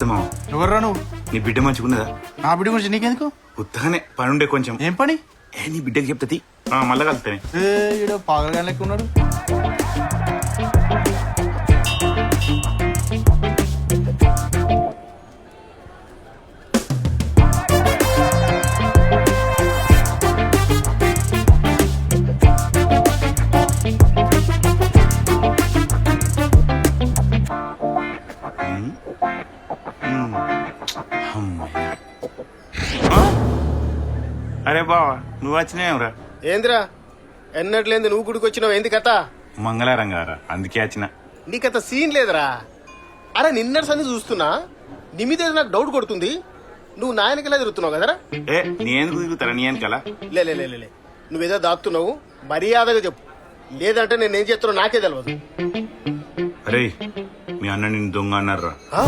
మామ, ఎవర్రా నువ్వు? నీ బిడ్డ మంచిగున్నదా? నా బిడ్డ గురించి నీకెందుకు? ఉత్తగానే పనుండే కొంచెం. ఏం పని? నీ బిడ్డకి చెప్తుంది మళ్ళా కలుపుతానే. ఈడ పాగలగా లెక్క ఉన్నాడు. అరే బావా, నువ్వు వచ్చినావురా? ఏందిరా ఎన్నట్లేదు నువ్వు గుడికి వచ్చినావు? ఏంది కథ? మంగళారం గారా, అందుకే వచ్చిన. నీకంత సీన్ లేదురా. అరే నిన్నటి సంది చూస్తున్నా, నీ మీద ఏదో నాకు డౌట్ కొడుతుంది. నువ్వు నాయనకలా తిరుగుతున్నావు కదరా? నీ ఎందుకు తిరుగుతారా? నీ వెనకాల లే లే లే లే, లే. నువ్వేదో దాక్కుతున్నావు, మర్యాదగా చెప్పు. లేదంటే నేనేం చేస్తున్నావు నాకే తెలియదు. అరే, మీ అన్న నిన్ను దొంగ అన్నారా? ఆ?